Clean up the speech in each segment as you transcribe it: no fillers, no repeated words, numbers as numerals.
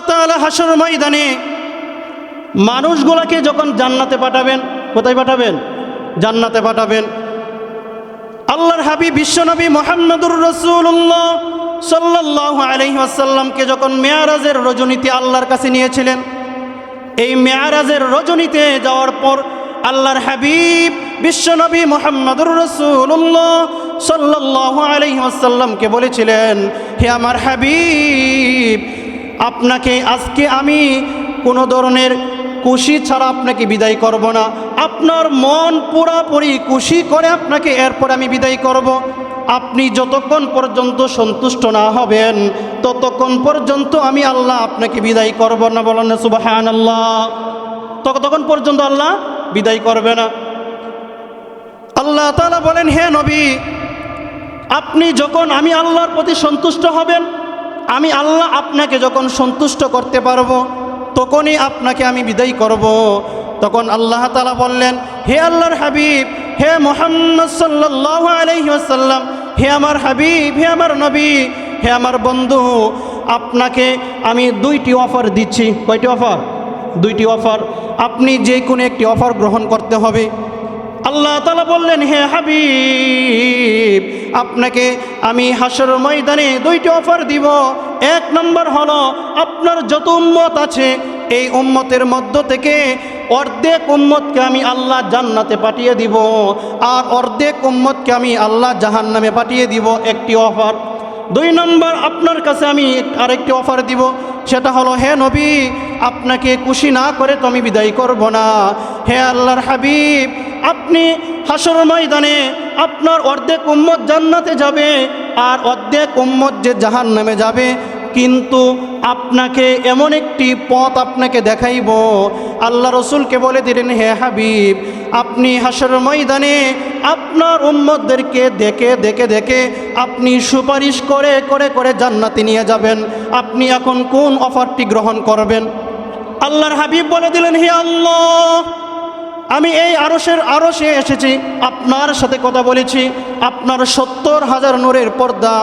তাআলা হাসর ময়দানে মানুষগুলোকে যখন জান্নাতে পাঠাবেন, কোথায় পাঠাবেন? জান্নাতে পাঠাবেন। আল্লাহর হাবিব বিশ্বনবী মুহাম্মদুর রাসূলুল্লাহ সাল্লাল্লাহু আলাইহি ওয়াসাল্লামকে যখন মেরাজের রজনীতে আল্লাহর কাছে নিয়েছিলেন, এই মেরাজের রজনীতে যাওয়ার পর আল্লাহর হাবিব বিশ্বনবী মুহাম্মদুর রাসূলুল্লাহ সাল্লাল্লাহু আলাইহি ওয়াসাল্লামকে বলেছিলেন, হে আমার হাবিব, আপনাকে আজকে আমি কোনো ধরনের খুশি ছাড়া আপনাকে বিদায় করব না। আপনার মন পুরোপুরি খুশি করে আপনাকে এরপর আমি বিদায় করব। আপনি যতক্ষণ পর্যন্ত সন্তুষ্ট না হবেন ততক্ষণ পর্যন্ত আমি আল্লাহ আপনাকে বিদায় করব না। বলেন না সুবহানাল্লাহ। ততক্ষণ পর্যন্ত আল্লাহ বিদায় করবে না। আল্লাহ তাআলা বলেন, হে নবী, আপনি যখন আমি আল্লাহর প্রতি সন্তুষ্ট হবেন, আমি আল্লাহ আপনাকে যখন সন্তুষ্ট করতে পারবো তখনই আপনাকে আমি বিদায় করব। তখন আল্লাহ তাআলা বললেন, হে আল্লাহর হাবিব, হে মুহাম্মদ সাল্লাল্লাহু আলাইহি ওয়াসাল্লাম, হে আমার হাবিব, হে আমার নবী, হে আমার বন্ধু, আপনাকে আমি দুইটি অফার দিচ্ছি। কয়টি অফার? দুইটি অফার। আপনি যে কোনো একটি অফার গ্রহণ করতে হবে। আল্লাহ তাআলা বললেন, হে হাবিব, আপনাকে আমি হাসর ময়দানে দুইটি অফার দিব। এক নম্বর হলো, আপনার যত উম্মত আছে এই উম্মতের মধ্য থেকে অর্ধেক উম্মতকে আমি আল্লাহ জান্নাতে পাঠিয়ে দিব, আর অর্ধেক উম্মতকে আমি আল্লাহ জাহান্নামে পাঠিয়ে দিব। একটি অফার। দুই নম্বর, আপনার কাছে আমি আরেকটি অফার দিব, সেটা হলো, হে নবী, আপনাকে খুশি না করে তো আমি বিদায় করব না। হে আল্লাহর হাবিব, আপনি হাসর ময়দানে আপনার অর্ধেক উম্মত জান্নাতে যাবে আর অর্ধেক উম্মত যে জাহান্নামে যাবে, কিন্তু আপনাকে এমন একটি পথ আপনাকে দেখাইব। আল্লাহ রসুলকে বলে দিলেন, হে হাবিব, আপনি হাসর ময়দানে আপনার উম্মতদেরকে দেখে দেখে দেখে আপনি সুপারিশ করে করে করে জান্নাতে নিয়ে যাবেন। আপনি এখন কোন অফারটি গ্রহণ করবেন? আল্লাহর হাবিব বলে দিলেন, হে আল্লাহ, আমি এই আরশে এসেছি, আপনার সাথে কথা বলেছি, আপনার 70,000 নূরের পর্দা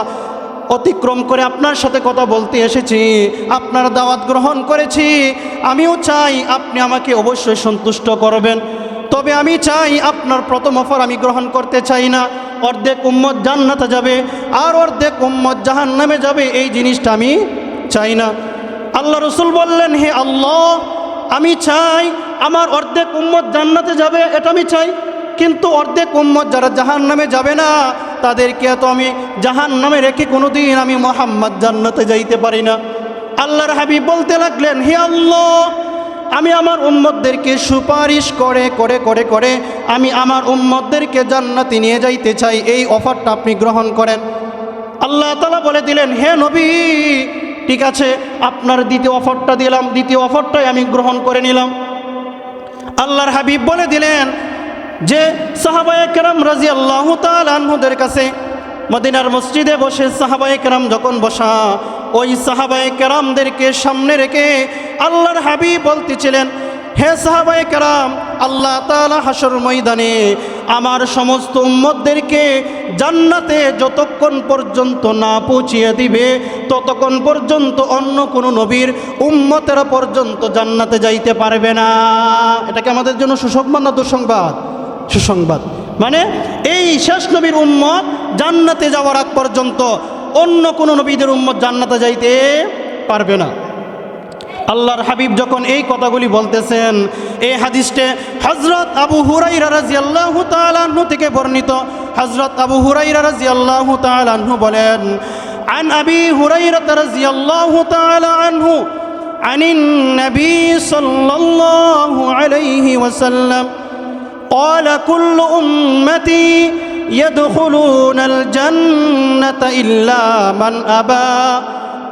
অতিক্রম করে আপনার সাথে কথা বলতে এসেছি, আপনার দাওয়াত গ্রহণ করেছি। আমিও চাই আপনি আমাকে অবশ্যই সন্তুষ্ট করবেন। তবে আমি চাই, আপনার প্রথম অফার আমি গ্রহণ করতে চাই না। অর্ধেক উম্মত জান্নাতে যাবে আর অর্ধেক উম্মত জাহান্নামে যাবে, এই জিনিসটা আমি চাই না। আল্লাহ রসুল বললেন, হে আল্লাহ, আমি চাই আমার অর্ধেক উম্মত জান্নাতে যাবে, এটা আমি চাই, কিন্তু অর্ধেক উম্মত যারা জাহান্নামে যাবে না তাদেরকে তো আমি জাহান্নামে রেখে কোনোদিন আমি মুহাম্মদ জান্নাতে যাইতে পারি না। আল্লাহর হাবিব বলতে লাগলেন, হে আল্লাহ, আমি আমার উম্মতদেরকে সুপারিশ করে করে করে করে আমি আমার উম্মতদেরকে জান্নাতে নিয়ে যাইতে চাই, এই অফারটা আপনি গ্রহণ করেন। আল্লাহ তাআলা বলে দিলেন, হে নবী, ঠিক আছে, আপনার দ্বিতীয় অফারটা দিলাম, দ্বিতীয় অফারটাই আমি গ্রহণ করে নিলাম। আল্লাহর হাবিব বলে দিলেন যে সাহাবায়ে কেরাম রাদিয়াল্লাহু তাআলা আনহুদের কাছে মদিনার মসজিদে বসে সাহাবায়ে কেরাম যখন বসা, ওই সাহাবায়ে কেরামদেরকে সামনে রেখে আল্লাহর হাবিব বলতেছিলেন, হে সাহাবায়ে কেরাম, আল্লাহ তাআলা হাসর ময়দানে আমার সমস্ত উম্মতদেরকে জান্নাতে যতক্ষণ পর্যন্ত না পৌঁছিয়ে দিবে ততক্ষণ পর্যন্ত অন্য কোনো নবীর উম্মতেরা পর্যন্ত জান্নাতে যাইতে পারবে না। এটাকে আমাদের জন্য সুসংবাদ না দুঃসংবাদ? সুসংবাদ। মানে এই শেষ নবীর উম্মত জান্নাতে যাওয়ার আগ পর্যন্ত অন্য কোনো নবীদের উম্মত জান্নাতে যাইতে পারবে না। আল্লাহর হাবিব যখন এই কথাগুলি বলতেছেন, এই হাদিসটা হযরত আবু হুরায়রা রাদিয়াল্লাহু তাআলা আনহু থেকে বর্ণিত। হযরত আবু হুরায়রা রাদিয়াল্লাহু তাআলা আনহু বলেন, আন আবি হুরায়রা রাদিয়াল্লাহু তাআলা আনহু আনিন নবী সাল্লাল্লাহু আলাইহি ওয়াসাল্লাম قال كل أمتي يدخلون الجنة إلا من أبى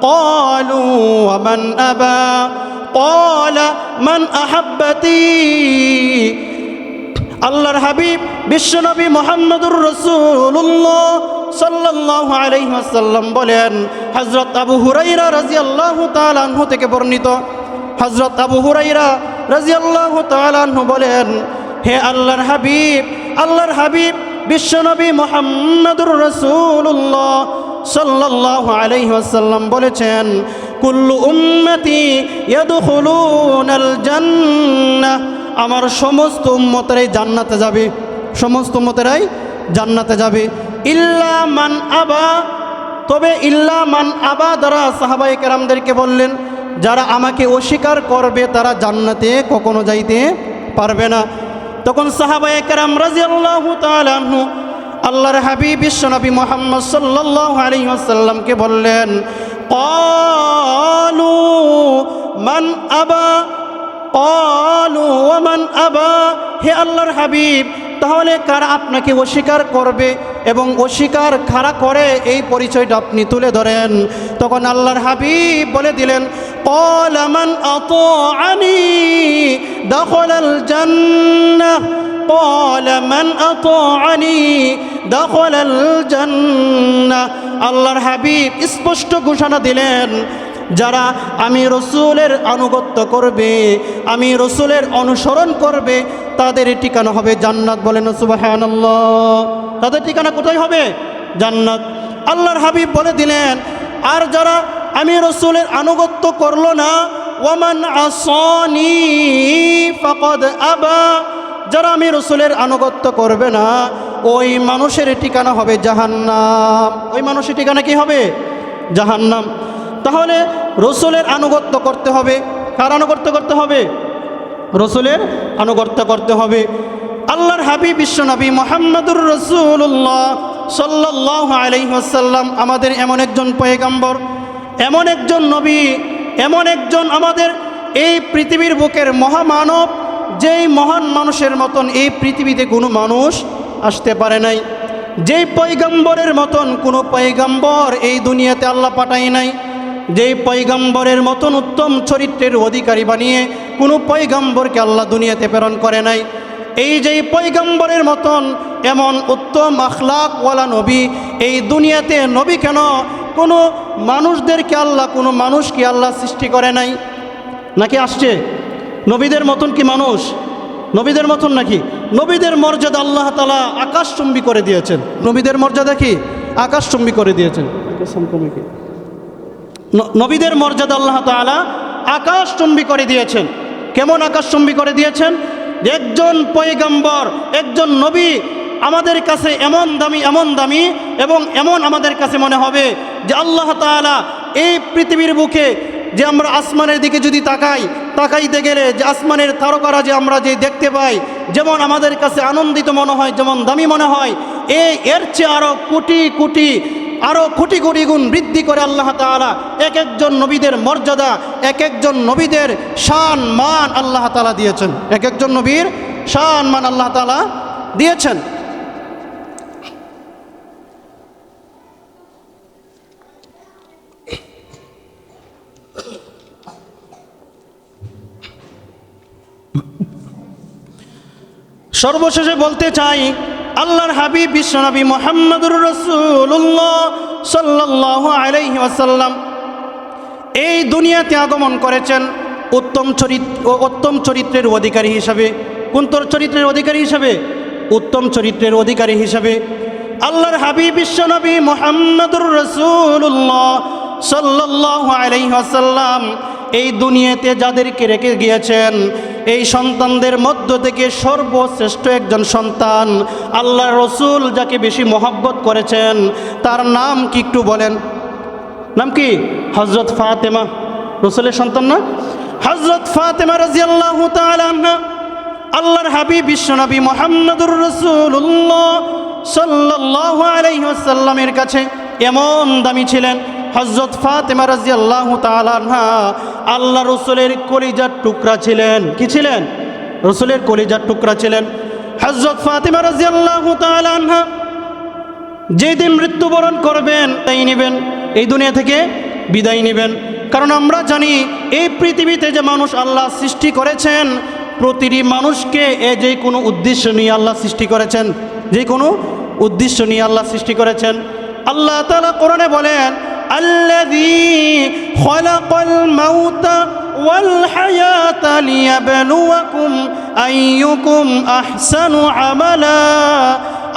قالوا ومن أبى قال من أحبتي আল্লাহর হাবিব বিশ্বনবী মুহাম্মদুর রাসূলুল্লাহ সাল্লাল্লাহু আলাইহি ওয়াসাল্লাম বলেন, হযরত আবু হুরায়রা রাদিয়াল্লাহু তাআলা আনহু থেকে বর্ণিত। হযরত আবু হুরায়রা রাদিয়াল্লাহু তাআলা আনহু বলেন, হে আল্লাহর হাবিব বিশ্বনবী মুহাম্মদুর রাসূলুল্লাহ সাল্লাল্লাহু আলাইহি ওয়াসাল্লাম বলেছেন, কুল্লু উম্মতি ইয়াদখুলুনাল জান্নাহ, আমার সমস্ত উম্মতেরাই জান্নাতে যাবে, সমস্ত উম্মতেরাই জান্নাতে যাবে। ইল্লা মান আবা, তবে ইল্লা মান আবা দ্বারা সাহাবায়ে কেরামদেরকে বললেন যারা আমাকে অস্বীকার করবে তারা জান্নাতে কখনো যাইতে পারবে না। তখন সাহাবায়ে কেরাম রাদিয়াল্লাহু তাআলা আনহু আল্লাহর হাবিব বিশ্বনবী মুহাম্মদ সাল্লাল্লাহু আলাইহি ওয়াসাল্লামকে বললেন, ক্বালু মান আবা, ক্বালু ওয়া মান আবা, হে আল্লাহর হাবিব তাহলে কারা আপনাকে অস্বীকার করবে এবং অস্বীকার খাড়া করে এই পরিচয়টা আপনি তুলে ধরেন। তখন আল্লাহর হাবিব বলে দিলেন, ক্বালা মান আতাআনি দাখালাল জান্নাহ, ক্বালা মান আতাআনি দাখালাল জান্নাহ। আল্লাহর হাবিব স্পষ্ট ঘোষণা দিলেন যারা আমি রসুলের আনুগত্য করবে, আমি রসুলের অনুসরণ করবে তাদের ঠিকানা হবে জান্নাত। বলেন সুবহানাল্লাহ। তাদের ঠিকানা কোথায় হবে? জান্নাত। আল্লাহর হাবিব বলে দিলেন আর যারা আমি রসুলের আনুগত্য করলো না, ওয়ামান আসানি ফাকাদ আবা, যারা আমি রসুলের আনুগত্য করবে না ওই মানুষের ঠিকানা হবে জাহান্নাম। ওই মানুষের ঠিকানা কি হবে? জাহান্নাম। তাহলে রসুলের আনুগত্য করতে হবে। কার আনুগত্য করতে হবে? রসুলের আনুগত্য করতে হবে। আল্লাহর হাবিব বিশ্বনবী মুহাম্মদুর রাসূলুল্লাহ সাল্লাল্লাহু আলাইহি ওয়াসাল্লাম আমাদের এমন একজন পয়গম্বর, এমন একজন নবী, এমন একজন আমাদের এই পৃথিবীর বুকের মহামানব, যেই মহান মানুষের মতন এই পৃথিবীতে কোনো মানুষ আসতে পারে নাই, যেই পয়গম্বরের মতন কোনো পয়গম্বর এই দুনিয়াতে আল্লাহ পাঠায় নাই, যেই পয়গম্বরের মতন উত্তম চরিত্রের অধিকারী বানিয়ে কোনো পয়গম্বরকে আল্লাহ দুনিয়াতে প্রেরণ করে নাই, এই যেই পয়গম্বরের মতন এমন উত্তম আখলাকওয়ালা নবী এই দুনিয়াতে নবী কেন কোনো মানুষদেরকে আল্লাহ, কোনো মানুষকে আল্লাহ সৃষ্টি করে নাই? নাকি আসছে? নবীদের মতন কি মানুষ? নবীদের মতন নাকি? নবীদের মর্যাদা আল্লাহ তাআলা আকাশচুম্বী করে দিয়েছেন। নবীদের মর্যাদা কি? আকাশচুম্বী করে দিয়েছেন। নবীদের মর্যাদা আল্লাহ তাআলা আকাশচুম্বী করে দিয়েছেন। কেমন আকাশচুম্বী করে দিয়েছেন? একজন পয়গম্বর, একজন নবী আমাদের কাছে এমন দামি, এমন দামি এবং এমন আমাদের কাছে মনে হবে যে আল্লাহ তাআলা এই পৃথিবীর বুকে যে আমরা আসমানের দিকে যদি তাকাইতে গেলে যে আসমানের তারকারা যে আমরা যে দেখতে পাই, যেমন আমাদের কাছে আনন্দিত মনে হয়, যেমন দামি মনে হয়, এর চেয়ে আরও কোটি কোটি, আরও কোটি কোটি গুণ বৃদ্ধি করে আল্লাহ তাআলা এক একজন নবীদের মর্যাদা, এক একজন নবীদের শান মান আল্লাহ তাআলা দিয়েছেন। এক একজন নবীর শান মান আল্লাহ তাআলা দিয়েছেন। সর্বশেষে বলতে চাই আল্লাহর হাবিব বিশ্বনবী মুহাম্মদুর রাসূলুল্লাহ সাল্লাল্লাহু আলাইহি ওয়াসাল্লাম এই দুনিয়াতে আগমন করেছেন উত্তম চরিত্রের অধিকারী হিসাবে। কোন চরিত্রের অধিকারী হিসাবে? উত্তম চরিত্রের অধিকারী হিসাবে। আল্লাহর হাবিব বিশ্বনবী মুহাম্মদুর রাসূলুল্লাহ সাল্লাল্লাহু আলাইহি ওয়াসাল্লাম এই দুনিয়াতে যাদেরকে রেখে গিয়েছেন এই সন্তানদের মধ্য থেকে সর্বশ্রেষ্ঠ একজন সন্তান আল্লাহর রসুল যাকে বেশি মহব্বত করেছেন তার নাম কি একটু বলেন? নাম কি? হযরত ফাতেমা। রসুলের সন্তান না? হযরত ফাতেমা রাদিয়াল্লাহু তাআলা আনহা আল্লাহর হাবিব বিশ্বনবী মুহাম্মদুর রাসূলুল্লাহ সাল্লাল্লাহু আলাইহি ওয়াসাল্লামের কাছে এমন দামি ছিলেন। হযরত ফাতেমা রাদিয়াল্লাহু তাআলা আনহা আল্লাহ রসুলের কলিজার টুকরা ছিলেন। কি ছিলেন? রসুলের কলিজার টুকরা ছিলেন। হযরত ফাতেমা রাদিয়াল্লাহু তাআলা আনহা যেদিন মৃত্যুবরণ করবেন তাই নেবেন, এই দুনিয়া থেকে বিদায় নেবেন। কারণ আমরা জানি এই পৃথিবীতে যে মানুষ আল্লাহ সৃষ্টি করেছেন প্রতিটি মানুষকে যে কোনো উদ্দেশ্য নিয়ে আল্লাহ সৃষ্টি করেছেন, যে কোনো উদ্দেশ্য নিয়ে আল্লাহ সৃষ্টি করেছেন। আল্লাহ তাআলা কোরআনে বলেন, আল্লাযী খালাকাল মাউতা ওয়াল হায়াতা লিয়াবলুয়াকুম আইয়ুকুম আহসানু আমালা।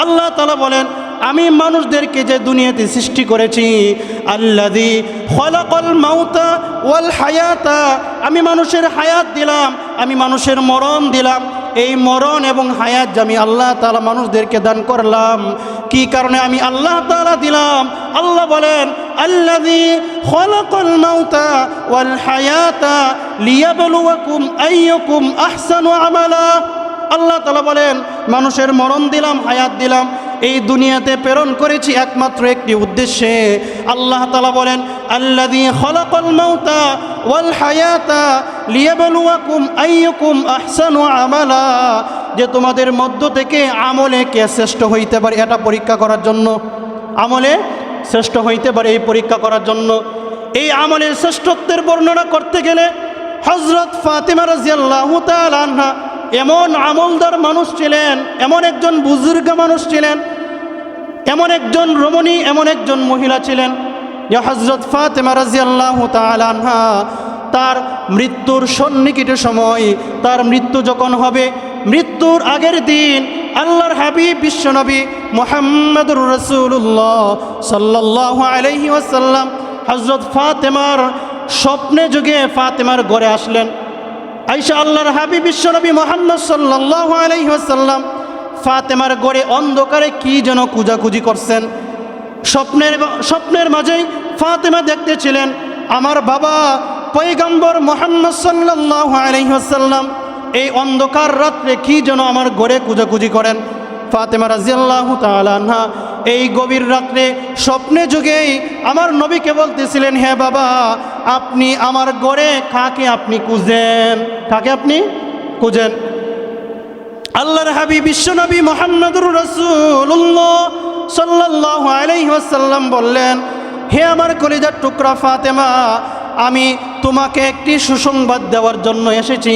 আল্লাহ তাআলা বলেন আমি মানুষদেরকে যে দুনিয়াতে সৃষ্টি করেছি, আল্লাযী খলাকাল মাউতা ওয়াল হায়াতা, আমি মানুষের হায়াত দিলাম, আমি মানুষের মরণ দিলাম। এই মরণ এবং হায়াত যে আমি আল্লাহ তাআলা মানুষদেরকে দান করলাম, কি কারণে আমি আল্লাহ তাআলা দিলাম? আল্লাহ বলেন, আল্লাযী খলাকাল মাউতা ওয়াল হায়াতা লিয়াবলুয়াকুম আইয়ুকুম আহসানু আমালা। আল্লাহ তাআলা বলেন, মানুষের মরণ দিলাম, হায়াত দিলাম, এই দুনিয়াতে প্রেরণ করেছি একমাত্র একটি উদ্দেশ্যে। আল্লাহ তাআলা বলেন, আল্লাযী খলাকাল মাউতা ওয়াল হায়াতা লিয়াবলুয়াকুম আইয়ুকুম আহসানু আমালা, যে তোমাদের মধ্য থেকে আমলে কে শ্রেষ্ঠ হইতে পারে এটা পরীক্ষা করার জন্য, আমলে শ্রেষ্ঠ হইতে পারে এই পরীক্ষা করার জন্য। এই আমলের শ্রেষ্ঠত্বের বর্ণনা করতে গেলে হযরত ফাতেমা রাদিয়াল্লাহু তাআলা আনহা এমন আমলদার মানুষ ছিলেন, এমন একজন বুজুর্গ মানুষ ছিলেন, এমন একজন রমণী, এমন একজন মহিলা ছিলেন যে হযরত ফাতেমা রাদিয়াল্লাহু তাআলা আনহা তার মৃত্যুর সন্নিকটের সময়, তার মৃত্যু যখন হবে, মৃত্যুর আগের দিন আল্লাহর হাবিব বিশ্বনবী মুহাম্মদুর রাসূলুল্লাহ সাল্লাল্লাহু আলাইহি ওয়াসাল্লাম হযরত ফাতেমার স্বপ্নে যুগে ফাতেমার ঘরে আসলেন। আয়েশা আল্লাহর হাবিব বিশ্বনবী মুহাম্মদ সাল্লাল্লাহু আলাইহি ওয়াসাল্লাম ফাতেমার ঘরে অন্ধকারে কি যেন খুঁজাখুঁজি করছেন। স্বপ্নের মাঝেই ফাতেমা দেখতেছিলেন আমার বাবা পয়গম্বর মুহাম্মদ সাল্লাল্লাহু আলাইহি ওয়াসাল্লাম এই অন্ধকার রাত্রে কি যেন আমার ঘরে খুঁজাখুঁজি করেন। ফাতেমা রাদিয়াল্লাহু তাআলা আনহা এই গভীর রাত্রে স্বপ্নে যুগেই আমার নবীকে বলতেছিলেন, হে বাবা, আপনি আমার ঘরে কাকে আপনি খুঁজেন, কাকে আপনি খুঁজেন? আল্লাহর হাবিব বিশ্বনবী মুহাম্মদুর রাসূলুল্লাহ সাল্লাল্লাহু আলাইহি ওয়াসাল্লাম বললেন, হে আমার কলিজার টুকরা ফাতেমা, আমি তোমাকে একটি সুসংবাদ দেওয়ার জন্য এসেছি।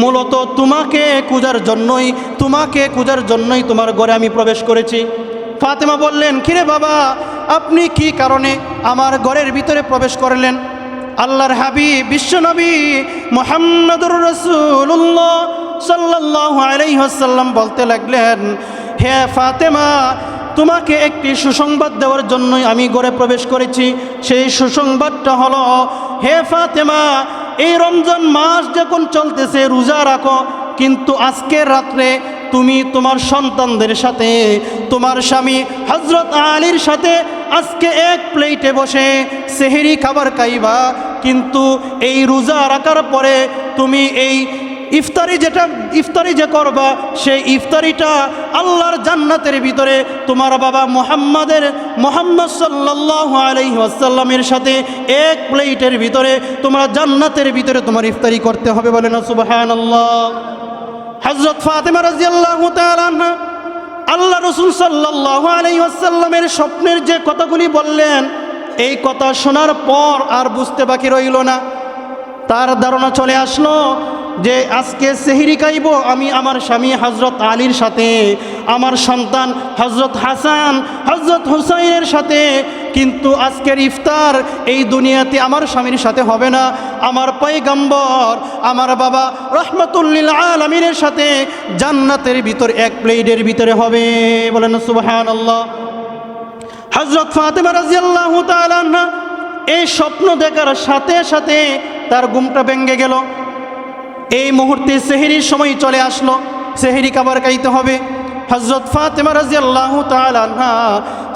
মূলত তোমাকে খোঁজার জন্যই তোমার ঘরে আমি প্রবেশ করেছি। ফাতেমা বললেন, কিরে বাবা, আপনি কি কারণে আমার ঘরের ভিতরে প্রবেশ করলেন? আল্লাহর হাবিব বিশ্বনবী মুহাম্মদুর রাসূলুল্লাহ সাল্লাল্লাহু আলাইহি ওয়াসাল্লাম বলতে লাগলেন, হে ফাতেমা, তোমাকে একটি সুসংবাদ দেওয়ার জন্যই আমি ঘরে প্রবেশ করেছি। সেই সুসংবাদটা হলো, হে ফাতেমা, এই রমজান মাস যখন চলতেছে রোজা রাখো, কিন্তু আজকের রাত্রে তুমি তোমার সন্তানদের সাথে, তোমার স্বামী হযরত আলীর সাথে আজকে এক প্লেটে বসে সেহরি খাবার খাইবা। কিন্তু এই রোজা রাখার পরে তুমি এই ইফতারি যে করবা, সেই ইফতারিটা আল্লাহর জান্নাতের ভিতরে তোমার বাবা মুহাম্মদ সাল্লাল্লাহু আলাইহি ওয়াসাল্লামের সাথে এক প্লেটের ভিতরে তোমরা জান্নাতের ভিতরে তোমার ইফতারি করতে হবে। বলেন সুবহানাল্লাহ। হযরত ফাতেমা রাদিয়াল্লাহু তাআলা আনহা আল্লাহ রাসূল সাল্লাল্লাহু আলাইহি ওয়াসাল্লামের স্বপ্নের যে কথাগুলি বললেন, এই কথা শোনার পর আর বুঝতে বাকি রইল না। তার ধারণা চলে আসলো যে আজকে সেহরি খাইব আমি আমার স্বামী হযরত আলীর সাথে, আমার সন্তান হযরত হাসান হযরত হুসাইনের সাথে, কিন্তু আজকের ইফতার এই দুনিয়াতে আমার স্বামীর সাথে হবে না, আমার পয়গম্বর আমার বাবা রাহমাতুল লিল আলামিনের সাথে জান্নাতের ভিতর এক প্লেটের ভিতরে হবে। বলেন সুবহানাল্লাহ। হযরত ফাতেমা রাদিয়াল্লাহু তাআলা আনহা এই স্বপ্ন দেখার সাথে সাথে তার ঘুমটা ভেঙে গেল। এই মুহূর্তে সেহরির সময় চলে আসলো, সেহরি খাবার খাইতে হবে। হযরত ফাতেমা রাদিয়াল্লাহু তাআলা আনহা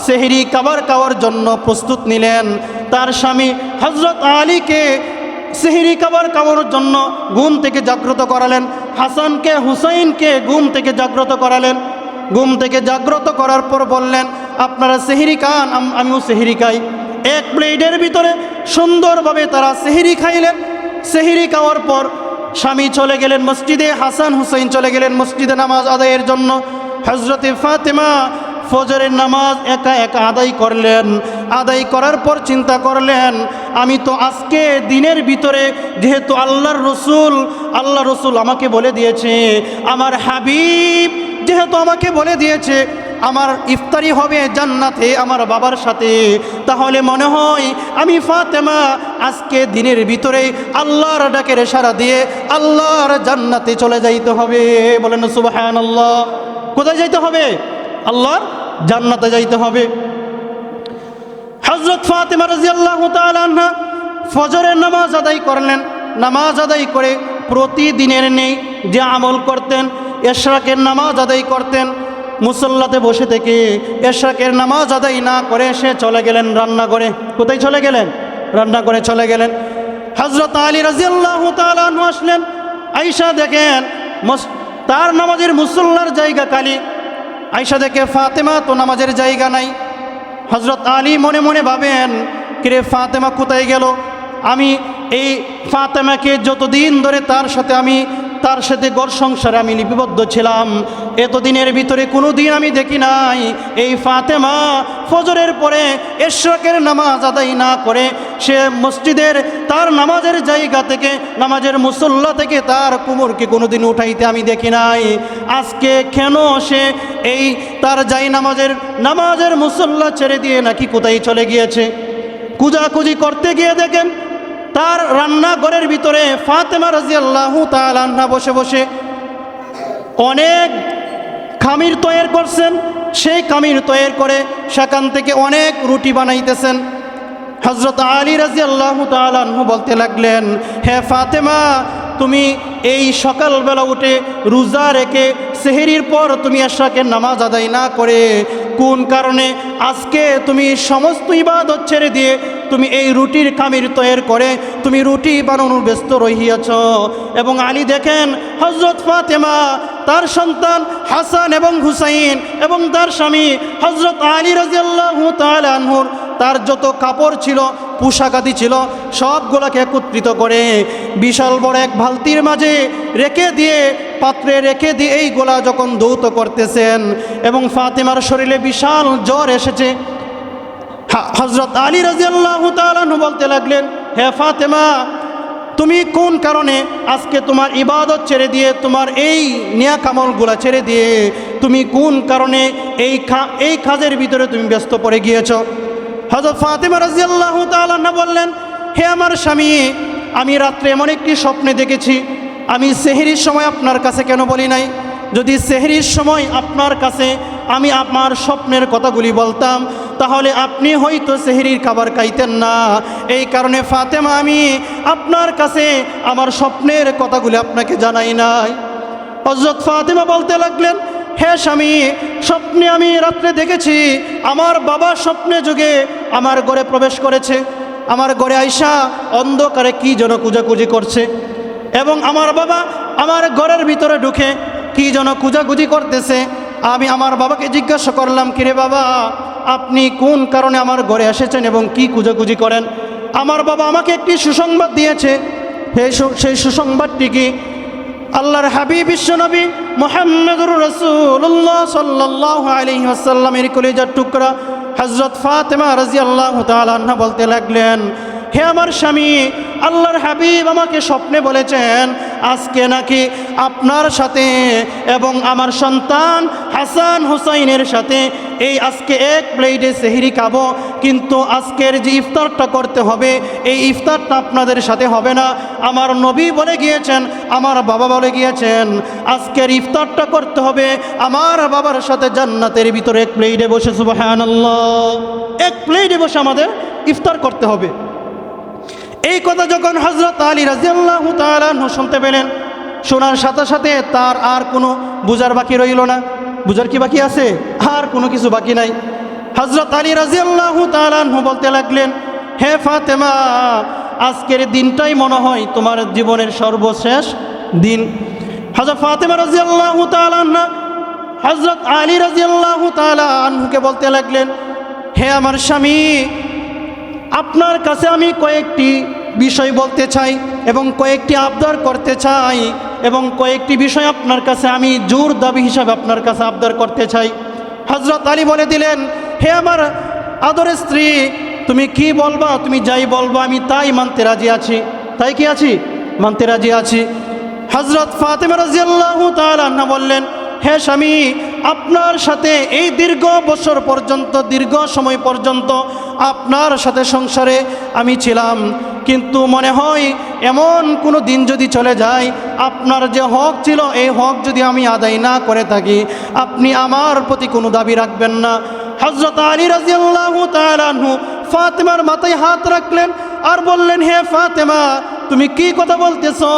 সেহরি খাবার খাওয়ার জন্য প্রস্তুত নিলেন। তার স্বামী হযরত আলীকে সেহরি খাবার খাওয়ানোর জন্য ঘুম থেকে জাগ্রত করালেন। হাসানকে হুসাইনকে ঘুম থেকে জাগ্রত করালেন। ঘুম থেকে জাগ্রত করার পর বললেন, আপনারা সেহরি খান, আমিও সেহরি খাই। এক প্লেটের ভিতরে সুন্দরভাবে তারা সেহরি খাইলেন। সেহরি খাওয়ার পর স্বামী চলে গেলেন মসজিদে, হাসান হুসাইন চলে গেলেন মসজিদে নামাজ আদায়ের জন্য। হযরতে ফাতেমা ফজরের নামাজ একা একা আদায় করলেন। আদায় করার পর চিন্তা করলেন, আমি তো আজকে দিনের ভিতরে যেহেতু আল্লাহ রসুল আমাকে বলে দিয়েছে, আমার হাবিব যেহেতু আমাকে বলে দিয়েছে আমার ইফতারি হবে জান্নাতে আমার বাবার সাথে, তাহলে মনে হয় আমি ফাতেমা আজকে দিনের ভিতরে আল্লাহর ডাকের ইশারা দিয়ে আল্লাহর জান্নাতে চলে যাইতে হবে। বলেন সুবহানাল্লাহ। কোথায় যাইতে হবে? আল্লাহর জান্নাতে যাইতে হবে। হযরত ফাতেমা রাদিয়াল্লাহু তাআলা আনহা ফজরের নামাজ আদায় করলেন। নামাজ আদায় করে প্রতিদিনের নেই যে আমল করতেন, এশরাকের নামাজ আদায় করতেন। মুসল্লাতে বসে থেকে এশরাকের নামাজ আদায় না করে সে চলে গেলেন রান্নাঘরে। কোথায় চলে গেলেন? রান্নাঘরে চলে গেলেন। হযরত আলী রাদিয়াল্লাহু তাআলা আনহু আসলেন। আয়েশা দেখেন তার নামাজের মুসল্লার জায়গা খালি। আয়েশা দেখে ফাতেমা তো নামাজের জায়গা নাই। হযরত আলী মনে মনে ভাবেন, কিরে ফাতেমা কোথায় গেল? আমি এই ফাতেমাকে যতদিন ধরে তার সাথে ঘর সংসারে আমি লিপিবদ্ধ ছিলাম, এতদিনের ভিতরে কোনো দিন আমি দেখি নাই এই ফাতেমা ফজরের পরে এশরাকের নামাজ আদায় না করে সে মসজিদের তার নামাজের জায়গা থেকে, নামাজের মুসল্লা থেকে তার কোমরকে কোনো দিন উঠাইতে আমি দেখি নাই। আজকে কেন সে এই তার নামাজের মুসল্লা ছেড়ে দিয়ে নাকি কোথায় চলে গিয়েছে? খুঁজাখুঁজি করতে গিয়ে দেখেন তার রান্নাঘরের ভিতরে ফাতেমা রাদিয়াল্লাহু তাআলা আনহা বসে বসে অনেক খামির তৈরি করছেন। সেই খামির তৈরি করে সেখান থেকে অনেক রুটি বানাইতেছেন। হযরত আলী রাদিয়াল্লাহু তাআলা আনহু বলতে লাগলেন, হে ফাতেমা, তুমি এই সকালবেলা উঠে রোজা রেখে সেহরির পর তুমি এশরাকের নামাজ আদায় না করে কোন কারণে আজকে তুমি সমস্ত ইবাদত ছেড়ে দিয়ে তুমি এই রুটির খামির তৈরি করে তুমি রুটি বানানোর ব্যস্ত রহিয়াছ? এবং আলী দেখেন হযরত ফাতেমা তার সন্তান হাসান এবং হুসাইন এবং তার স্বামী হযরত আলী রাদিয়াল্লাহু তাআলা আনহুর তার যত কাপড় ছিল, পোশাক আদি ছিল, সবগুলোকে একত্রিত করে বিশাল বড় এক বালতির মাঝে পাত্রে রেখে দিয়ে এইগুলা যখন ধৌত করতেছেন এবং ফাতেমার শরীরে বিশাল জ্বর এসেছে, হযরত আলী রাদিয়াল্লাহু তাআলা আনহু বলতে লাগলেন, হে ফাতেমা, তুমি কোন কারণে আজকে তোমার ইবাদত ছেড়ে দিয়ে, তোমার এই নেক আমলগুলা ছেড়ে দিয়ে তুমি কোন কারণে এই কাজের ভিতরে তুমি ব্যস্ত পড়ে গিয়েছো? হযরত ফাতেমা রাদিয়াল্লাহু তাআলা আনহা বললেন, হে আমার স্বামী, আমি রাত্রে এমন একটি স্বপ্নে দেখেছি। আমি সেহরির সময় আপনার কাছে কেন বলি নাই? যদি সেহরির সময় আপনার কাছে আমি আমার স্বপ্নের কথাগুলি বলতাম তাহলে আপনি হয়তো সেহরির খাবার খাইতেন না। এই কারণে ফাতেমা আমি আপনার কাছে আমার স্বপ্নের কথাগুলি আপনাকে জানাই নাই। হযরত ফাতেমা বলতে লাগলেন, হে স্বামী, স্বপ্নে আমি রাত্রে দেখেছি আমার বাবা স্বপ্নে যুগে আমার ঘরে প্রবেশ করেছে। আমার ঘরে আইসা অন্ধকারে কি যেন খুঁজাখুঁজি করছে এবং আমার বাবা আমার ঘরের ভিতরে ঢুকে কি যেন খুঁজাখুঁজি করতেছে। আমি আমার বাবাকে জিজ্ঞাসা করলাম, কিরে বাবা, আপনি কোন কারণে আমার ঘরে এসেছেন এবং কি খুঁজাখুঁজি করেন? আমার বাবা আমাকে একটি সুসংবাদ দিয়েছে। সেই সুসংবাদটি কি? আল্লাহর হাবিব বিশ্বনবী মুহাম্মদুর রাসূলুল্লাহ সাল্লাল্লাহু আলাইহি ওয়াসাল্লামের কলিজার টুকরা হযরত ফাতেমা রাদিয়াল্লাহু তাআলা আনহা বলতে লাগলেন, হে আমার স্বামী, আল্লাহর হাবিব আমাকে স্বপ্নে বলেছেন আজকে নাকি আপনার সাথে এবং আমার সন্তান হাসান হুসাইনের সাথে আজকে এক প্লেটে সেহরি খাবো, কিন্তু আজকের যে ইফতারটা করতে হবে এই ইফতারটা আপনাদের সাথে হবে না। আমার নবী বলে গিয়েছেন, আমার বাবা বলে গিয়েছেন, আজকের ইফতারটা করতে হবে আমার বাবার সাথে জান্নাতের ভিতরে এক প্লেটে বসে। সুবহানাল্লাহ, এক প্লেটে বসে আমাদের ইফতার করতে হবে। এই কথা যখন হযরত আলী রাদিয়াল্লাহু তাআলা আনহু শুনতে পেলেন, শোনার সাথে সাথে তার আর কোনো বুঝার বাকি রইল না। বুঝার কি বাকি আছে? আর কোনো কিছু বাকি নাই। হযরত আলী রাদিয়াল্লাহু তাআলা আনহু বলতে লাগলেন, হে ফাতেমা, আজকের দিনটাই মনে হয় তোমার জীবনের সর্বশেষ দিন। হযরত ফাতেমা রাদিয়াল্লাহু তাআলা আনহা হযরত আলী রাদিয়াল্লাহু তাআলা আনহুকে বলতে লাগলেন, হে আমার স্বামী, আপনার কাছে আমি কয়েকটি বিষয় বলতে চাই এবং কয়েকটি আবদার করতে চাই এবং কয়েকটি বিষয় আপনার কাছে আমি জোর দাবি হিসাবে আপনার কাছে আবদার করতে চাই। হযরত আলী বলে দিলেন, হে আমার আদরের স্ত্রী, তুমি কি বলবা, তুমি যাই বলবা আমি তাই মানতে রাজি আছি। তাই কি আছি? মানতে রাজি আছি। হযরত ফাতেমা রাদিয়াল্লাহু তাআলা আনহা বললেন, হে স্বামী, আপনার সাথে এই দীর্ঘ বছর পর্যন্ত, দীর্ঘ সময় পর্যন্ত আপনার সাথে সংসারে আমি ছিলাম, কিন্তু মনে হয় এমন কোনো দিন যদি চলে যায় আপনার যে হক ছিল এই হক যদি আমি আদায় না করে থাকি আপনি আমার প্রতি কোনো দাবি রাখবেন না। হযরত আলী রাদিয়াল্লাহু তাআলা আনহু ফাতেমার মাথায় হাত রাখলেন আর বললেন, হে ফাতেমা, তুমি কি কথা বলতেছো?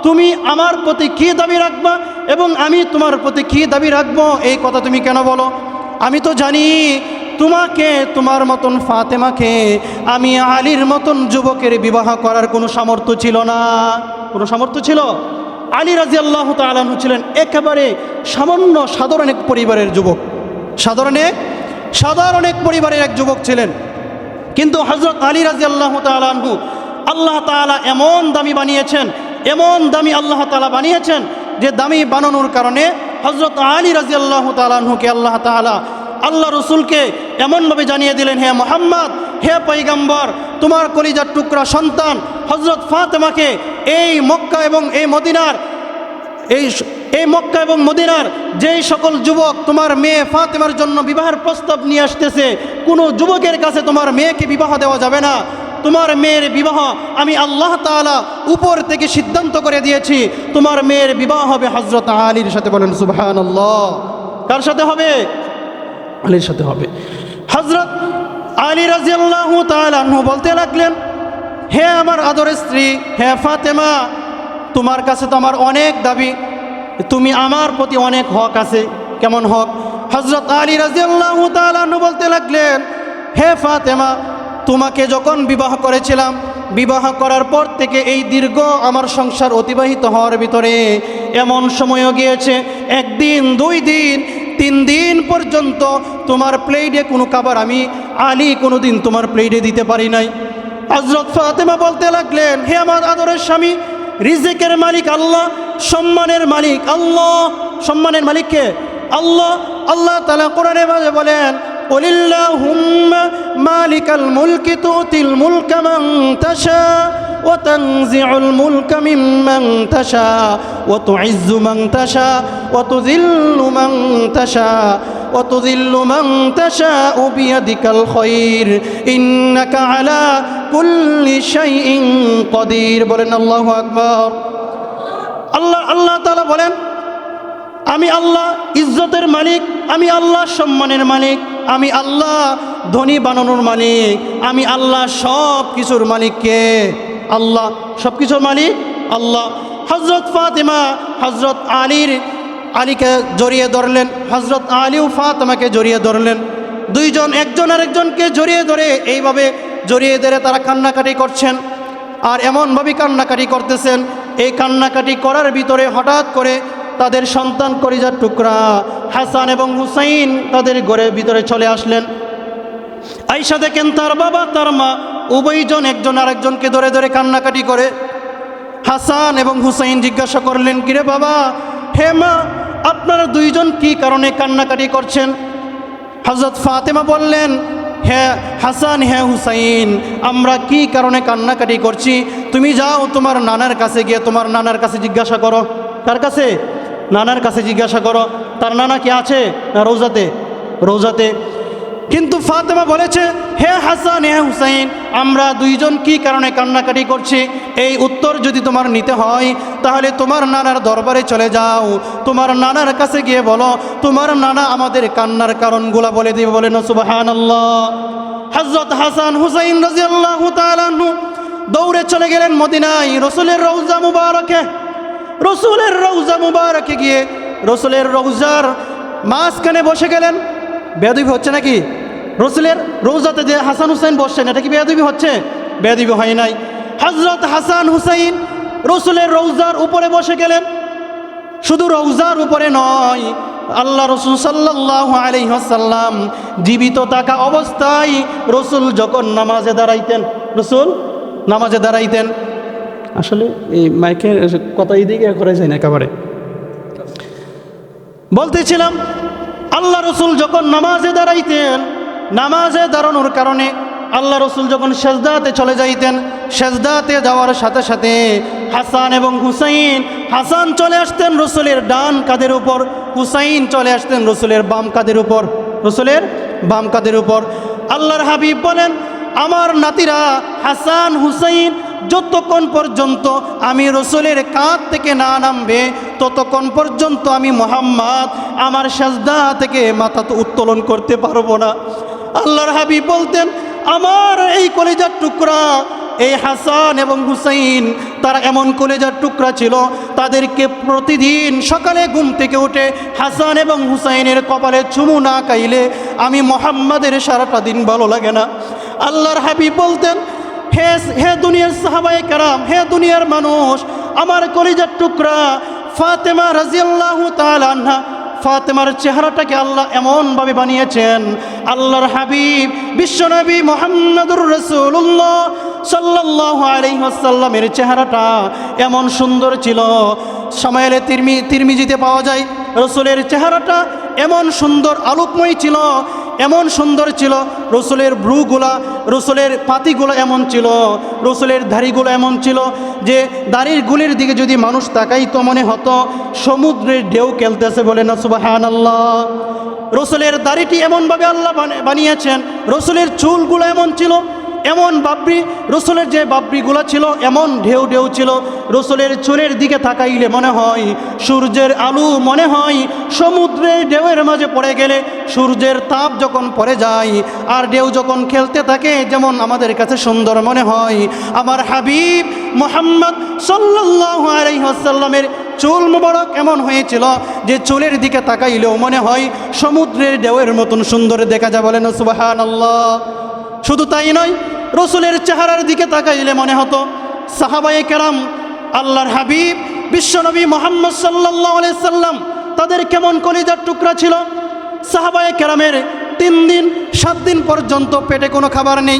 তুমি আমার প্রতি কি দাবি রাখবা এবং আমি তোমার প্রতি কি দাবি রাখবো, এই কথা তুমি কেন বলো? আমি তো জানি তোমাকে, তোমার মতন ফাতেমাকে আমি আলীর মতন যুবকের বিবাহ করার কোনো সামর্থ্য ছিল না। কোনো সামর্থ্য ছিল? আলী রাদিয়াল্লাহু তাআলা আনহু ছিলেন একেবারে সামান্য সাধারণ এক পরিবারের যুবক, সাধারণ এক পরিবারের এক যুবক ছিলেন। কিন্তু হযরত আলী রাদিয়াল্লাহু তাআলা আনহু আল্লাহ তাআলা এমন দামি বানিয়েছেন, এমন দামি আল্লাহ তাআলা বানিয়েছেন যে দামি বানানোর কারণে হযরত আলী রাদিয়াল্লাহু তাআলা আনহুকে আল্লাহ তাআলা আল্লাহ রসুলকে এমনভাবে জানিয়ে দিলেন, হে মুহাম্মদ, হে পয়গম্বর, তোমার কলিজার টুকরা সন্তান হযরত ফাতেমাকে এই মক্কা এবং মদিনার যেই সকল যুবক তোমার মেয়ে ফাতেমার জন্য বিবাহের প্রস্তাব নিয়ে আসতেছে, কোনো যুবকের কাছে তোমার মেয়েকে বিবাহ দেওয়া যাবে না। তোমার মেয়ের বিবাহ আমি আল্লাহ তাআলা উপর থেকে সিদ্ধান্ত করে দিয়েছি, তোমার মেয়ের বিবাহ হবে হযরত আলীর সাথে। বলেন সুবহানাল্লাহ। কার সাথে হবে? আলীর সাথে হবে। হযরত আলী রাদিয়াল্লাহু তাআলা আনহু বলতে লাগলেন, হে আমার আদরের স্ত্রী, হে ফাতেমা, তোমার কাছে তো আমার অনেক দাবি, তুমি আমার প্রতি অনেক হক আছে। কেমন হক? হযরত আলী রাদিয়াল্লাহু তাআলা আনহু বলতে লাগলেন, হে ফাতেমা, তোমাকে যখন বিবাহ করেছিলাম, বিবাহ করার পর থেকে এই দীর্ঘ আমার সংসার অতিবাহিত হওয়ার ভিতরে এমন সময়ও গিয়েছে 1 দিন 2 দিন 3 দিন পর্যন্ত তোমার প্লেটে কোনো খাবার আমি আলী কোনো দিন তোমার প্লেটে দিতে পারি নাই। হযরত ফাতেমা বলতে লাগলেন, হে আমার আদরের স্বামী, রিজিকের মালিক আল্লাহ, সম্মানের মালিক আল্লাহ। সম্মানের মালিক কে? আল্লাহ। আল্লাহ তাআলা কোরআনে বলেন, কুলিল্লাহুম্মা মালিকাল মুলকি তুতিল মুলকা মান তাশা ওয়া তানজিউল মুলকা মিম্মান তাশা ওয়া তুইজ্জু মান তাশা ওয়া তুযিল্লু মান তাশা ওয়া তুযিল্লু মান তাশাউ বিয়াদিকাল খায়র ইন্নাকা আলা কুল্লি শাইইন কাদির। বলেন আল্লাহু আকবার। আল্লাহ তাআলা বলেন, আমি আল্লাহ ইজ্জতের মালিক, আমি আল্লাহ সম্মানের মালিক, আমি আল্লাহ ধনী বানানোর মালিক, আমি আল্লাহ সব কিছুর মালিক। কে? আল্লাহ। সব কিছুর মালিক আল্লাহ। হযরত ফাতেমা হযরত আলীকে জড়িয়ে ধরলেন, হযরত আলীও ফাতেমাকে জড়িয়ে ধরলেন। দুইজন একজন আরেকজনকে জড়িয়ে ধরে এইভাবে জড়িয়ে ধরে তারা কান্নাকাটি করছেন। আর এমনভাবে কান্নাকাটি করতেছেন, এই কান্নাকাটি করার ভিতরে হঠাৎ করে তাদের সন্তান কলিজার টুকরা হাসান এবং হুসাইন তাদের ঘরের ভিতরে চলে আসলেন। আয়েশা দেখেন তার বাবা তার মা উভয়জন একজন আরেকজনকে ধরে ধরে কান্নাকাটি করে। হাসান এবং হুসাইন জিজ্ঞাসা করলেন, কিরে বাবা, হে মা, আপনারা দুইজন কি কারণে কান্নাকাটি করছেন? হযরত ফাতেমা বললেন, হে হাসান, হে হুসাইন, আমরা কি কারণে কান্নাকাটি করছি তুমি যাও তোমার নানার কাছে গিয়ে তোমার নানার কাছে জিজ্ঞাসা করো। কার কাছে? নানার কাছে জিজ্ঞাসা করো। তার নানা কি আছে না রৌজাতে? রৌজাতে। কিন্তু ফাতেমা বলেছে, হে হাসান, হে হুসাইন, আমরা দুইজন কি কারণে কান্নাকাটি করছি এই উত্তর যদি তোমার নিতে হয় তাহলে তোমার নানার দরবারে চলে যাও, তোমার নানার কাছে গিয়ে বলো, তোমার নানা আমাদের কান্নার কারণগুলো বলে দিবে। বলেন সুবহানাল্লাহ। হযরত হাসান হুসাইন রাদিয়াল্লাহু তাআলা আনহু দৌড়ে চলে গেলেন মদিনায়, রসুলের রওজা মুবারকে। রসুলের রওজা মুবারকে গিয়ে রসুলের রওজার মাঝখানে বসে গেলেন। বেয়াদবি হচ্ছে নাকি? রসুলের রওজাতে যে হাসান হুসাইন বসছেন, এটা কি বেয়াদবি হচ্ছে? বেয়াদবি হয় নাই। হযরত হাসান হুসাইন রসুলের রওজার উপরে বসে গেলেন। শুধু রওজার উপরে নয়, আল্লাহ রসুল সাল্লাল্লাহু আলাইহি ওয়াসাল্লাম জীবিত থাকা অবস্থায় রসুল যখন নামাজে দাঁড়াইতেন, আসলে এই মাইকের কথা এদিকে করে যায় না একেবারে। বলতেছিলাম, আল্লাহ রসুল যখন নামাজে দাঁড়াইতেন, নামাজে দাঁড়ানোর কারণে আল্লাহ রসুল যখন সেজদাতে চলে যাইতেন, সেজদাতে যাওয়ার সাথে সাথে হাসান এবং হুসাইন, হাসান চলে আসতেন রসুলের ডান কাঁধের উপর, হুসাইন চলে আসতেন রসুলের বাম কাঁধের উপর, রসুলের বাম কাঁধের উপর। আল্লাহর হাবিব বলেন, আমার নাতিরা হাসান হুসাইন যতক্ষণ পর্যন্ত আমি রসুলের কাঁধ থেকে না নামবে ততক্ষণ পর্যন্ত আমি মুহাম্মদ আমার সাজদা থেকে মাথা তো উত্তোলন করতে পারবো না। আল্লাহর হাবিব বলতেন, আমার এই কলিজার টুকরা এই হাসান এবং হুসাইন তারা এমন কলিজার টুকরা ছিল, তাদেরকে প্রতিদিন সকালে ঘুম থেকে উঠে হাসান এবং হুসাইনের কপালে চুমু না খাইলে আমি মুহাম্মাদের সারাটা দিন ভালো লাগে না। আল্লাহর হাবিব বলতেন, হে হে দুনিয়ার সাহাবায়ে কেরাম, হে দুনিয়ার মানুষ, আমার কলিজার টুকরা ফাতেমা রাদিয়াল্লাহু তাআলা আনহা, ফাতেমার চেহারাটাকে আল্লাহ এমনভাবে বানিয়েছেন, আল্লাহর হাবিব বিশ্বনবী মুহাম্মদুর রাসূলুল্লাহ সাল্লাল্লাহু আলাইহি ওয়াসাল্লামের চেহারাটা এমন সুন্দর ছিল। সামাইলে তিরমিজিতে পাওয়া যায় রসুলের চেহারাটা এমন সুন্দর আলোকময় ছিল, এমন সুন্দর ছিল। রসুলের ভ্রুগুলা, রসুলের পাতিগুলো এমন ছিল, রসুলের দাড়িগুলো এমন ছিল যে দাড়ির গুলির দিকে যদি মানুষ তাকাই তো মনে হতো সমুদ্রের ঢেউ খেলতেছে, বলে না সুবহানাল্লাহ। রসুলের দাড়িটি এমনভাবে আল্লাহ বানিয়েছেন, রসুলের চুলগুলো এমন ছিল, এমন বাবরি, রসুলের যে বাবরিগুলো ছিল এমন ঢেউ ঢেউ ছিল। রসুলের চুলের দিকে তাকাইলে মনে হয় সূর্যের আলো, মনে হয় সমুদ্রের ঢেউয়ের মাঝে পড়ে গেলে সূর্যের তাপ যখন পড়ে যায় আর ঢেউ যখন খেলতে থাকে যেমন আমাদের কাছে সুন্দর মনে হয়, আমার হাবিব মুহাম্মদ সাল্লাল্লাহু আলাইহি ওয়াসাল্লামের চুল মুবারক এমন হয়েছিল যে চুলের দিকে তাকাইলেও মনে হয় সমুদ্রের ঢেউয়ের মতন সুন্দর দেখা যায়, বলেন সুবহানাল্লাহ। শুধু তাই নয়, রসুলের চেহারার দিকে তাকাইলে মনে হতো সাহাবায়ে কেরাম, আল্লাহর হাবিব বিশ্বনবী মুহাম্মদ সাল্লাল্লাহু আলাইহি সাল্লাম তাদের কেমন কলিজার টুকরা ছিল। সাহাবায়ে কেরামের 3 দিন 7 দিন পর্যন্ত পেটে কোনো খাবার নেই,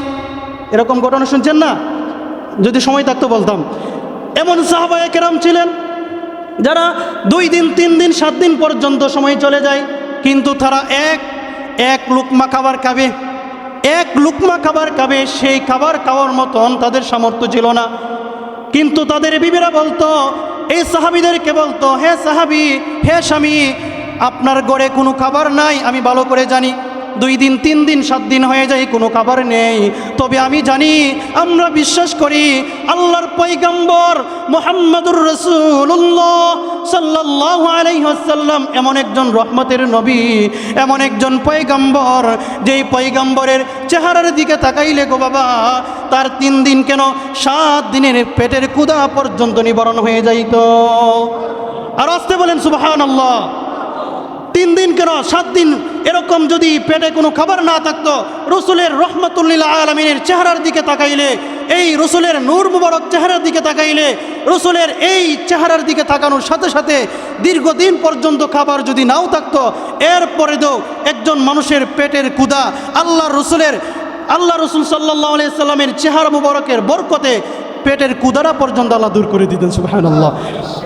এরকম ঘটনা শুনছেন না? যদি সময় থাকতো বলতাম। এমন সাহাবায়ে কেরাম ছিলেন যারা 2 দিন 3 দিন 7 দিন পর্যন্ত সময় চলে যায়, কিন্তু তারা এক লুকমা খাবার খাবে, এক লুকমা খাবার খাবে, সেই খাবার খাওয়ার মতন তাদের সামর্থ্য ছিল না। কিন্তু তাদের বিবিরা বলতো, এই সাহাবীদেরকে বলতো, হে সাহাবী, হে স্বামী, আপনার ঘরে কোনো খাবার নাই আমি ভালো করে জানি, 2 দিন 3 দিন 7 দিন হয়ে যায় কোনো খাবার নেই, তবে আমি জানি, আমরা বিশ্বাস করি আল্লাহর পয়গম্বর মুহাম্মদুর রাসূলুল্লাহ সাল্লাল্লাহু আলাইহি ওয়াসাল্লাম এমন একজন রহমতের নবী, এমন একজন পয়গম্বর, যেই পয়গম্বরের চেহারার দিকে তাকাইলে গো বাবা তার 3 দিন কেন 7 দিনের পেটের ক্ষুধা পর্যন্ত নিবারণ হয়ে যাইত। আর আসতে বলেন সুবহানাল্লাহ। 3 দিন কেন 7 দিন এরকম যদি পেটে কোনো খাবার না থাকতো, রসুলের রহমাতুল্লিল আলামিনের চেহারার দিকে তাকাইলে, এই রসুলের নূর মুবারক চেহারার দিকে তাকাইলে, রসুলের এই চেহারার দিকে তাকানোর সাথে সাথে দীর্ঘদিন পর্যন্ত খাবার যদি নাও থাকতো, এরপরে তো একজন মানুষের পেটের ক্ষুধা আল্লাহ রসুল সাল্লাল্লাহু আলাইহি সাল্লামের চেহারা মুবারকের বরকতে পেটের ক্ষুধাটা পর্যন্ত আল্লাহ দূর করে দিতেন, সুবহানাল্লাহ।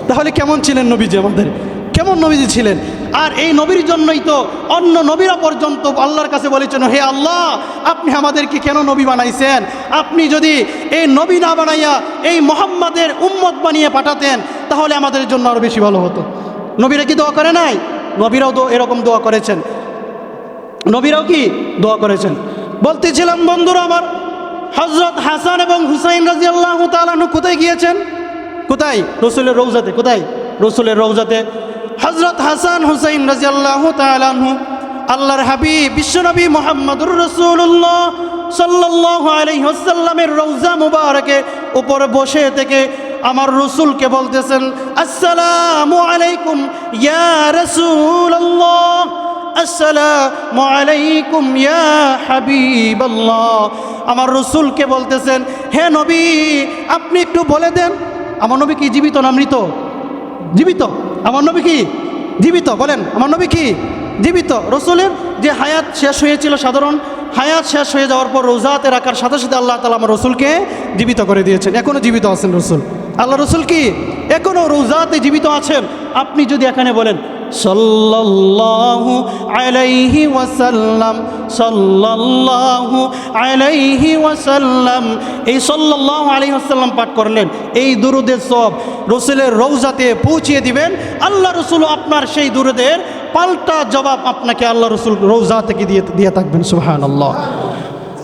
তাহলে কেমন ছিলেন নবীজি আমাদের, কেমন নবীজি ছিলেন? আর এই নবীর জন্যই তো অন্য নবীরা পর্যন্ত আল্লাহর কাছে বলেছেন, হে আল্লাহ, আপনি আমাদেরকে কেন নবী বানাইছেন? আপনি যদি এই নবী না বানাইয়া এই মুহাম্মাদের উম্মত বানিয়ে পাঠাতেন তাহলে আমাদের জন্য আরও বেশি ভালো হতো। নবীরা কি দোয়া করে নাই? নবীরাও তো এরকম দোয়া করেছেন, নবীরাও কি দোয়া করেছেন। বলতেছিলাম বন্ধুরা আমার, হযরত হাসান এবং হুসাইন রাদিয়াল্লাহু তাআলা আনহু কোথায় গিয়েছেন? কোথায়? রসুলের রওজাতে। কোথায়? রসুলের রওজাতে। হযরত হাসান হুসাইন রাদিয়াল্লাহু তাআলা আনহু আল্লাহর হাবিব বিশ্বনবী মুহাম্মদুর রাসূলুল্লাহ সাল্লাল্লাহু আলাইহি ওয়াসাল্লামের রওজা মুবারকের উপর বসে থেকে আমার রসুলকে বলতেছেন, আসসালামু আলাইকুম ইয়া রাসূলুল্লাহ, আসসালামু আলাইকুম ইয়া হাবিবাল্লাহ। আমার রসুলকে বলতেছেন, হে নবী, আপনি একটু বলে দেন আমার নবী কি জীবিত না মৃত? জীবিত। আমার নবী কি জীবিত? বলেন, আমার নবী কি জীবিত? রসুলের যে হায়াত শেষ হয়েছিল, সাধারণ হায়াত শেষ হয়ে যাওয়ার পর রোজাতে রাখার সাথে সাথে আল্লাহ তাআলা আমার রসুলকে জীবিত করে দিয়েছেন। এখনও জীবিত আছেন রসুল। আল্লাহ রসুল কি এখনও রোজাতে জীবিত আছেন। আপনি যদি এখানে বলেন সাল্লাল্লাহু আলাইহি ওয়াসাল্লাম, সাল্লাল্লাহু আলাইহি ওয়াসাল্লাম, এই সাল্লাল্লাহু আলাইহি ওয়াসাল্লাম পাঠ করলেন, এই দুরুদের সব রসুলের রওজাতে পৌঁছিয়ে দিবেন। আল্লাহ রসুল আপনার সেই দুরুদের পাল্টা জবাব আপনাকে আল্লাহ রসুল রওজা থেকে দিয়ে থাকবেন। সুবহানাল্লাহ।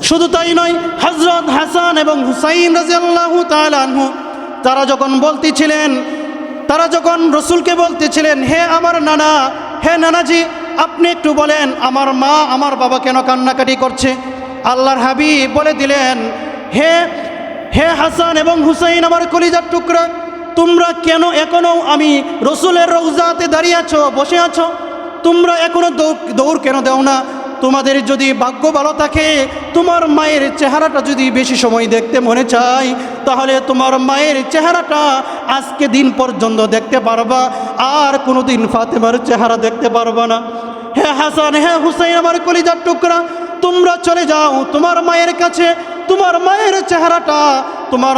শুধু তাই নয়, হযরত হাসান এবং হুসাইন রাদিয়াল্লাহু তাআলা আনহু তারা যখন রসুলকে বলতেছিলেন, হে আমার নানা, হে নানাজি, আপনি একটু বলেন আমার মা আমার বাবা কেন কান্নাকাটি করছে। আল্লাহর হাবিব বলে দিলেন, হে হে হাসান এবং হুসাইন, আমার কলিজার টুকরা, তোমরা কেন এখনো আমি রসুলের রওজাতে দাঁড়িয়ে আছো, বসে আছো? তোমরা এখনো দৌড় কেন দাও না? তোমাদের যদি ভাগ্য ভালো থাকে, তোমার মায়ের চেহারাটা যদি বেশি সময় দেখতে মনে চায়, তাহলে তোমার মায়ের চেহারাটা আজকে দিন পর্যন্ত দেখতে পারবা, আর কোনো দিন ফাতেমার চেহারা দেখতে পারবা না। হে হাসান, হে হুসাইন, আমার কলিজার টুকরা, তোমরা চলে যাও তোমার মায়ের কাছে। তোমার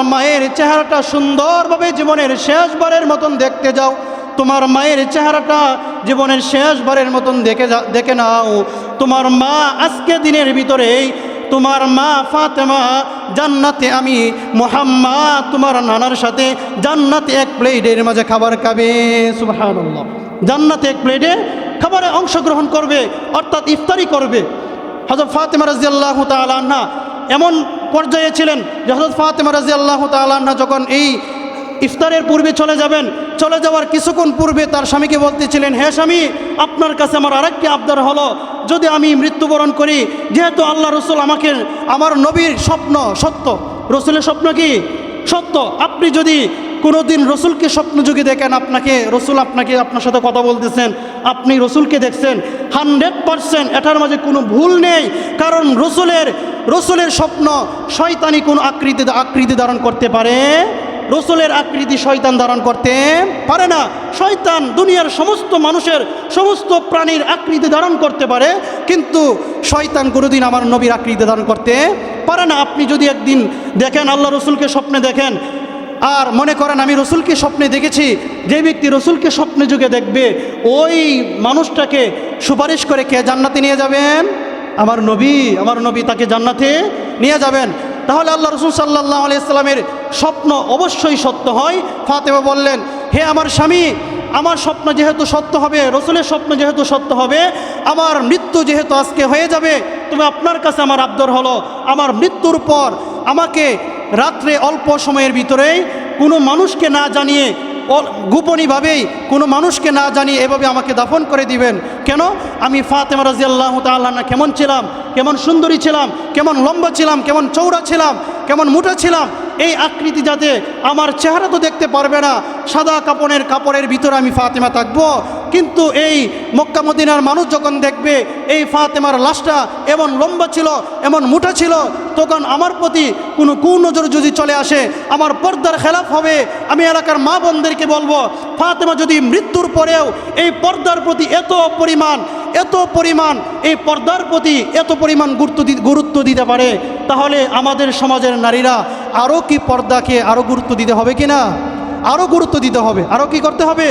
মায়ের চেহারাটা সুন্দরভাবে জীবনের শেষবারের মতন দেখতে যাও। তোমার মায়ের চেহারাটা জীবনের শেষবারের মতন দেখে নাও। তোমার মা আজকে দিনের ভিতরেই, তোমার মা ফাতেমা জান্নাতে, আমি মুহাম্মদ তোমার নানার সাথে জান্নাতে এক প্লেটের মাঝে খাবার খাবে। সুবহানাল্লাহ, জান্নাতে এক প্লেটে খাবারে অংশগ্রহণ করবে, অর্থাৎ ইফতারি করবে। হযরত ফাতেমা রাদিয়াল্লাহু তাআলা আনহা এমন পর্যায়ে ছিলেন যে হযরত ফাতেমা রাদিয়াল্লাহু তাআলা আনহা যখন এই ইফতারের পূর্বে চলে যাওয়ার কিছুক্ষণ পূর্বে তার স্বামীকে বলতেছিলেন, হে স্বামী, আপনার কাছে আমার আরেকটি আবদার হলো, যদি আমি মৃত্যুবরণ করি, যেহেতু আল্লাহ রসুল আমাকে, আমার নবীর স্বপ্ন সত্য, রসুলের স্বপ্ন কি সত্য, আপনি যদি কোনোদিন রসুলকে স্বপ্ন যুগে দেখেন, রসুল আপনার সাথে কথা বলতেছেন, আপনি রসুলকে দেখছেন, 100% এটার মাঝে কোনো ভুল নেই। কারণ রসুলের স্বপ্ন শয়তানি কোনো আকৃতি ধারণ করতে পারে? রসুলের আকৃতি শয়তান ধারণ করতে পারে না। শয়তান দুনিয়ার সমস্ত মানুষের, সমস্ত প্রাণীর আকৃতি ধারণ করতে পারে, কিন্তু শয়তান কোনোদিন আমার নবীর আকৃতি ধারণ করতে পারে না। আপনি যদি একদিন দেখেন, আল্লাহ রসুলকে স্বপ্নে দেখেন, আর মনে করেন আমি রসুলকে স্বপ্নে দেখেছি, যে ব্যক্তি রসুলকে স্বপ্নে যুগে দেখবে, ওই মানুষটাকে সুপারিশ করে কে জান্নাতে নিয়ে যাবেন? আমার নবী তাকে জান্নাতে নিয়ে যাবেন। তাহলে আল্লাহ রসুল সাল্লাল্লাহু আলাইহি সাল্লামের স্বপ্ন অবশ্যই সত্য হয়। ফাতেমা বললেন, হে আমার স্বামী, আমার স্বপ্ন যেহেতু সত্য হবে, রসুলের স্বপ্ন যেহেতু সত্য হবে, আমার মৃত্যু যেহেতু আজকে হয়ে যাবে, তবে আপনার কাছে আমার আবদার হলো, আমার মৃত্যুর পর আমাকে রাত্রে অল্প সময়ের ভিতরেই কোনো মানুষকে না জানিয়ে, গোপনীয়ভাবেই কোনো মানুষকে না জানিয়ে এভাবে আমাকে দাফন করে দিবেন। কেন? আমি ফাতেমা রাদিয়াল্লাহু তাআলা আনহা কেমন ছিলাম, কেমন সুন্দরী ছিলাম, কেমন লম্বা ছিলাম, কেমন চৌড়া ছিলাম, কেমন মোটা ছিলাম, এই আকৃতি যাতে আমার চেহারা তো দেখতে পারবে না, সাদা কাপড়ের ভিতরে আমি ফাতেমা থাকবো, কিন্তু এই মক্কা মদিনার মানুষ যখন দেখবে এই ফাতেমার লাশটা এমন লম্বা ছিল, এমন মোটা ছিল, তখন আমার প্রতি কোনো কুনজর যদি চলে আসে, আমার পর্দার খেলাফ হবে। আমি এলাকার মা বোনদেরকে বলবো, ফাতেমা যদি মৃত্যুর পরেও এই পর্দার প্রতি এত পরিমাণ এই পর্দার প্রতি এত পরিমাণ গুরুত্ব দিতে পারে, তাহলে আমাদের সমাজের নারীরা আরও কি পর্দাকে আরও গুরুত্ব দিতে হবে কি না? আরও গুরুত্ব দিতে হবে। আরও কি করতে হবে?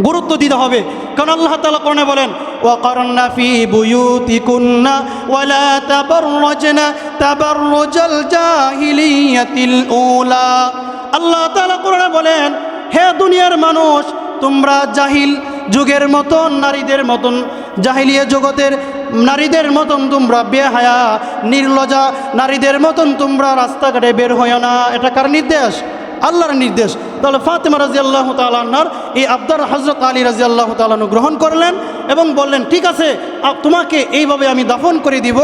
গুরুত্ব দিতে হবে। কারণ আল্লাহ তাআলা কোরআনে বলেন, ওয়াকারনা ফি বুয়ুতিকুন্না ওয়ালা তাবাররাজনা তাবাররুজাল জাহিলিয়াতিল উলা। আল্লাহ তাআলা কোরআনে বলেন, হে দুনিয়ার মানুষ, তোমরা জাহিল যুগের মতন নারীদের মতন, জাহিলিয়া জগতের নারীদের মতন তোমরা বেহায়া নির্লজ্জা নারীদের মতন তোমরা রাস্তাঘাটে বের হইও না। এটা কার নির্দেশ? আল্লাহর নির্দেশ। তাহলে ফাতেমা রাদিয়াল্লাহু তাআলা আনহার এই আবদার হযরত আলী রাদিয়াল্লাহু তাআলা গ্রহণ করলেন এবং বললেন, ঠিক আছে, তোমাকে এইভাবে আমি দাফন করে দিব,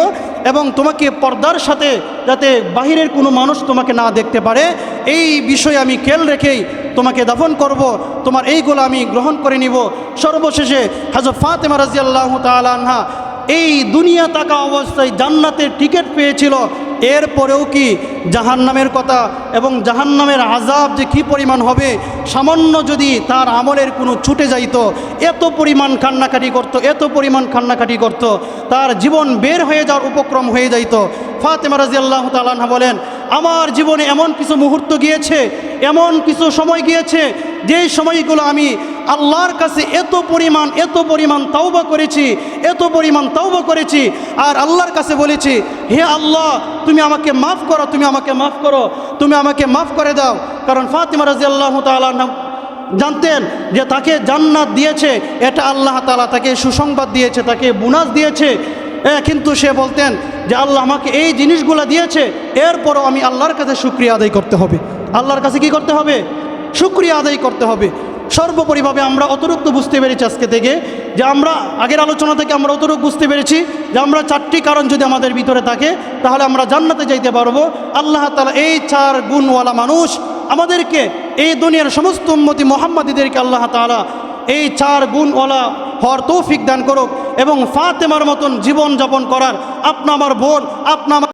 এবং তোমাকে পর্দার সাথে যাতে বাহিরের কোনো মানুষ তোমাকে না দেখতে পারে, এই বিষয়ে আমি খেয়াল রেখেই তোমাকে দাফন করব, তোমার এইগুলো আমি গ্রহণ করে নিব। সর্বশেষে হযরত ফাতেমা রাদিয়াল্লাহু তাআলা আনহা এই দুনিয়া থাকা অবস্থায় জান্নাতের টিকিট পেয়েছিল। এরপরেও কি জাহান্নামের কথা এবং জাহান্নামের আযাব যে কী পরিমাণ হবে, সামান্য যদি তার আমলের কোনো ছুটে যাইতো, এত পরিমাণ কান্নাকাটি করত, তার জীবন বের হয়ে যাওয়ার উপক্রম হয়ে যাইতো। ফাতেমা রাদিয়াল্লাহু তাআলা আনহা বলেন, আমার জীবনে এমন কিছু মুহূর্ত গিয়েছে, এমন কিছু সময় গিয়েছে, যেই সময়গুলো আমি আল্লাহর কাছে এত পরিমাণ তাওবা করেছি, আর আল্লাহর কাছে বলেছি, হে আল্লাহ, তুমি আমাকে মাফ করে দাও। কারণ ফাতেমা রাদিয়াল্লাহু তাআলা আনহা জানতেন যে তাকে জান্নাত দিয়েছে, এটা আল্লাহ তাআলা তাকে সুসংবাদ দিয়েছে, তাকে বোনাস দিয়েছে। কিন্তু সে বলতেন যে আল্লাহ আমাকে এই জিনিসগুলো দিয়েছে, এরপরও আমি আল্লাহর কাছে শুকরিয়া আদায় করতে হবে। আল্লাহর কাছে কি করতে হবে? শুকরিয়া আদায় করতে হবে। সর্বোপরিভাবে আমরা অতটুকু বুঝতে পেরেছি আজকে থেকে, যে আমরা আগের আলোচনা থেকে আমরা অতটুকু বুঝতে পেরেছি যে আমরা 4টি কারণ যদি আমাদের ভিতরে থাকে তাহলে আমরা জান্নাতে যাইতে পারবো। আল্লাহ তাআলা এই 4 গুণওয়ালা মানুষ আমাদেরকে, এই দুনিয়ার সমস্ত উম্মতি মুহাম্মাদীদেরকে আল্লাহ তাআলা এই 4 গুণওয়ালা হওয়ার তৌফিক দান করুক এবং ফাতেমার মতন জীবন যাপন করার, আপনা আমার বোন, আপনা